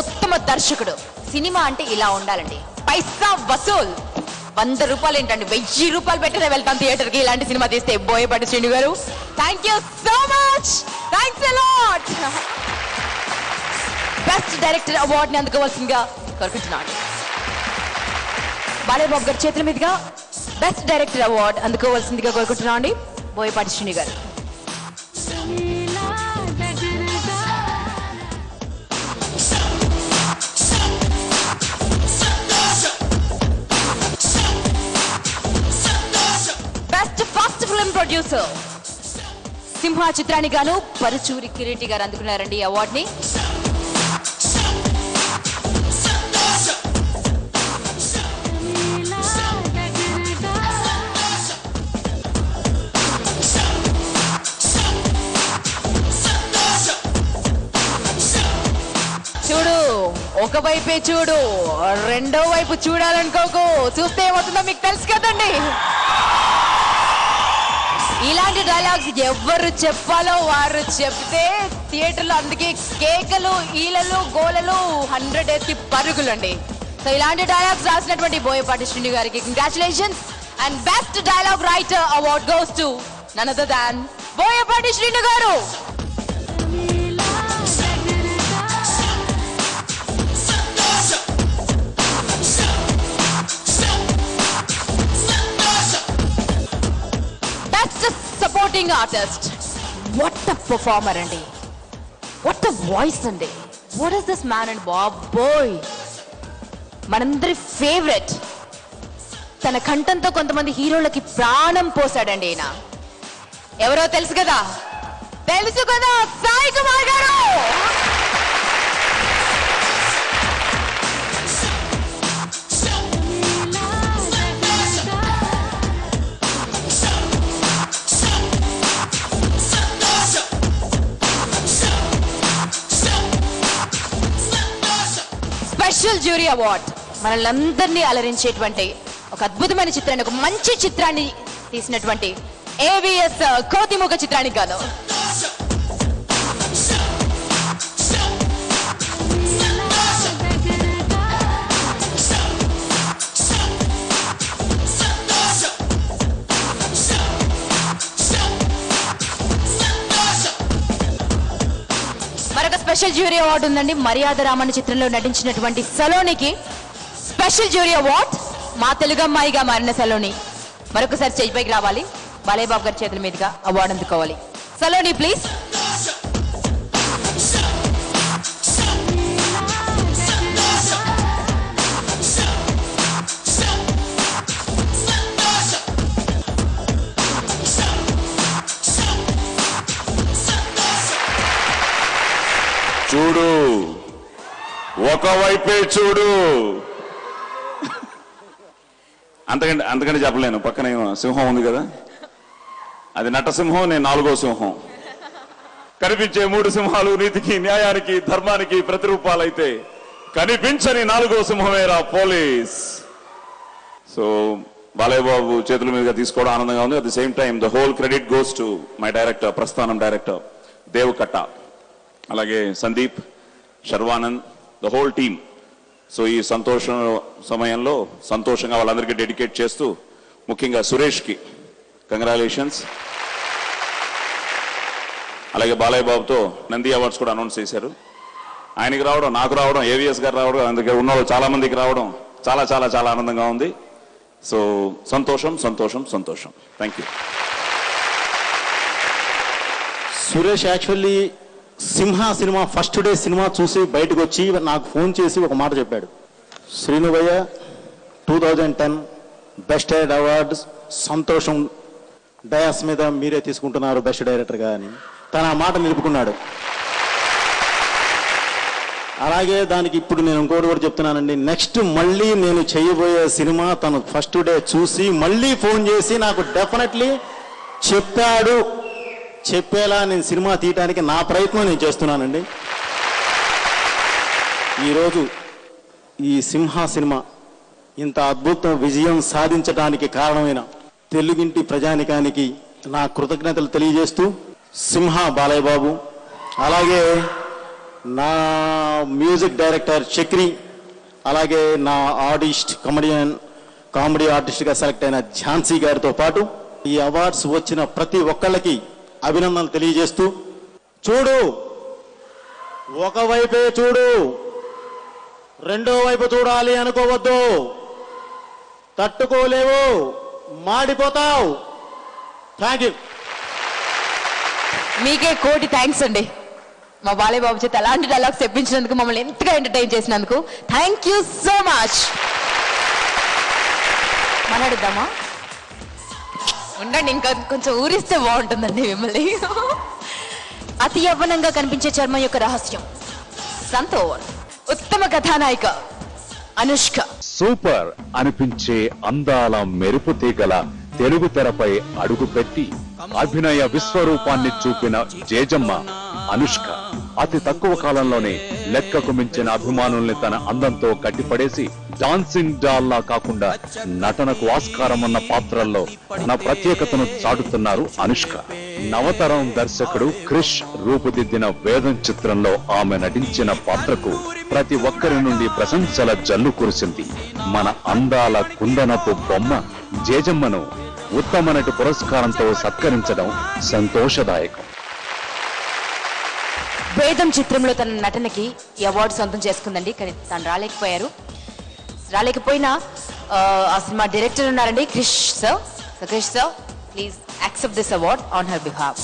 ఉత్తమ దర్శకుడు సినిమా అంటే ఇలా ఉండాలండి. పైసా వసూల్. 100 రూపాయలు ఏంటండి, 1000 రూపాయలు పెట్టినే వెళ్తాం థియేటర్ కి ఇలాంటి సినిమా తీస్తే. బోయపాటి శ్రీను గారు, thank you so much. Thanks a lot. Best director award ని అందుకోవాల్సిందిగా కోరుకుంటున్నాను. బాలయ్య బాబు గారి చేతుల మీదుగా బెస్ట్ డైరెక్టర్ అవార్డ్ అందుకోవాల్సిందిగా కోరుకుంటున్నాం అండి బోయపాటి శ్రీను గారు. బెస్ట్ ఫస్ట్ ఫిల్మ్ ప్రొడ్యూసర్ సింహ చిత్రానికి గాను పరుచూరి కిరీటి గారు అందుకున్నారండి ఈ అవార్డ్ ని. చూడు, ఒకవైపే చూడు, రెండో వైపు చూడాలనుకోకు. చూస్తే ఏమవుతుందో మీకు తెలుసు కదండి. ఇలాంటి డైలాగ్స్ ఎవరు చెప్పాలో వారు చెప్తే థియేటర్లో అందుకే కేకలు, ఈలలు, గోలలు, 100 days కి పరుగులు అండి. సో ఇలాంటి డైలాగ్స్ రాసినటువంటి బోయపాటి శ్రీను గారికి congratulations. And best dialogue writer award goes to none other than Boyapati Srinu గారు. Supporting artist. What a performer అండి, వాట్ అ వాయిస్ అండి. What is this man and బాబోయ్, మనందరి ఫేవరెట్. తన కంఠంతో కొంతమంది హీరోలకి ప్రాణం పోసాడండి ఈయన. ఎవరో తెలుసు కదా, తెలుసు కదా, సాయి కుమార్ గారు. స్పెషల్ జ్యూరీ అవార్డ్ మనల్ని అలరించేటువంటి ఒక అద్భుతమైన చిత్రాన్ని, ఒక మంచి చిత్రాన్ని తీసినటువంటి ఏవిఎస్ కోతిముఖ చిత్రానికి కాదు. మరొక స్పెషల్ జ్యూరీ అవార్డు ఉందండి. మర్యాద రామన్న చిత్రంలో నటించినటువంటి సలోనికి స్పెషల్ జ్యూరీ అవార్డ్. మా తెలుగు అమ్మాయిగా మారిన సలోని మరొకసారి స్టేజ్ పైకి రావాలి. బాలయ్య బాబు గారి చేతుల మీదుగా అవార్డు అందుకోవాలి. సలోని ప్లీజ్. చూడు, ఒకవైపే చూడు. అంతకంటే చెప్పలేను. పక్కన సింహం ఉంది కదా, అది నటసింహం, నేను 4వ సింహం. కనిపించే 3 సింహాలు నీతికి, న్యాయానికి, ధర్మానికి ప్రతిరూపాలైతే కనిపించని 4వ సింహమేరా పోలీస్. సో బాలయ్య బాబు చేతుల మీదుగా తీసుకోవడం ఆనందంగా ఉంది. At the same time the whole credit goes to my director, ప్రస్థానం డైరెక్టర్ దేవ్ కట్ట, అలాగే Sandeep, Sharwanand, the whole team. So ఈ సమయంలో సంతోషంగా వాళ్ళందరికీ డెడికేట్ చేస్తూ ముఖ్యంగా సురేష్కి కంగ్రాచులేషన్స్. అలాగే బాలయ్య బాబుతో నంది అవార్డ్స్ కూడా అనౌన్స్ చేశారు. ఆయనకి రావడం, నాకు రావడం, ఏవిఎస్ గారు రావడం, అందుకే ఉన్న వాళ్ళు చాలా మందికి రావడం చాలా చాలా చాలా ఆనందంగా ఉంది. సో సంతోషం సంతోషం సంతోషం. Thank you. Suresh actually Simha cinema first day cinema చూసి బయటకు వచ్చి నాకు ఫోన్ చేసి ఒక మాట చెప్పాడు. శ్రీను భయ్య 2010 బెస్ట్ డైరెక్టర్ అవార్డు సంతోషం డయాస్ మీద మీరే తీసుకుంటున్నారు బెస్ట్ డైరెక్టర్గా అని తన మాట నిలుపుకున్నాడు. అలాగే దానికి ఇప్పుడు నేను ఇంకోటి కూడా చెప్తున్నానండి. నెక్స్ట్ మళ్ళీ నేను చేయబోయే సినిమా తను ఫస్ట్ డే చూసి మళ్ళీ ఫోన్ చేసి నాకు డెఫినెట్లీ చెప్పేలా నేను సినిమా తీయడానికి నా ప్రయత్నం నేను చేస్తున్నానండి. ఈరోజు ఈ సింహ సినిమా ఇంత అద్భుత విజయం సాధించడానికి కారణమైన తెలుగింటి ప్రజానికానికి నా కృతజ్ఞతలు తెలియజేస్తూ సింహ బాలయ్య బాబు, అలాగే నా మ్యూజిక్ డైరెక్టర్ చక్రి, అలాగే నా కామెడీ ఆర్టిస్ట్గా సెలెక్ట్ అయిన ఝాన్సీ గారితో పాటు ఈ అవార్డ్స్ వచ్చిన ప్రతి ఒక్కళ్ళకి అభినందనలు తెలియజేస్తూ, చూడు ఒకవైపే చూడు, రెండో వైపు చూడాలి అనుకోవద్దు, తట్టుకోలేవు, మాడిపోతావు. Thank you. మీకే కోటి థ్యాంక్స్ అండి. మా బాలయ్య బాబు చేత అలాంటి డైలాగ్స్ తెప్పించినందుకు, మమ్మల్ని ఎంతగా ఎంటర్టైన్ చేసినందుకు థ్యాంక్ యూ సో మచ్. మాట్లాడుద్దామా? ఉండండి, ఇంకా కొంచెం ఊరిస్తే బాగుంటుందండి మిమ్మల్ని. అతి యవ్వనంగా కనిపించే చర్మం యొక్క రహస్యం. సంతోష్. ఉత్తమ కథానాయిక అనుష్క. సూపర్ అనిపించే అందాల మెరుపు తీగల తెలుగు తెరపై అడుగుపెట్టి అభినయ విశ్వరూపాన్ని చూపిన జేజమ్మ అనుష్క. అతి తక్కువ కాలంలోనే లెక్కకు మించిన అభిమానుల్ని తన అందంతో కట్టిపడేసి డాన్సింగ్ డాల్లా కాకుండా నటనకు ఆస్కారం ఉన్న పాత్రల్లో తన ప్రత్యేకతను చాటుతున్నారు అనుష్క. నవతరం దర్శకుడు క్రిష్ రూపుదిద్దిన వేదం చిత్రంలో ఆమె నటించిన పాత్రకు ప్రతి ఒక్కరి నుండి ప్రశంసల జల్లు కురిసింది. మన అందాల కుందనపు బొమ్మ జేజమ్మను ఉత్తమ నటి పురస్కారంతో సత్కరించడం సంతోషదాయకం. వేదం చిత్రంలో తన నటనకి ఈ అవార్డు సొంతం చేసుకుందండి. కానీ తను రాలేకపోయినా ఆ సినిమా డైరెక్టర్ ఉన్నారండి, Krish sir. Krish sir, please accept this award on her behalf.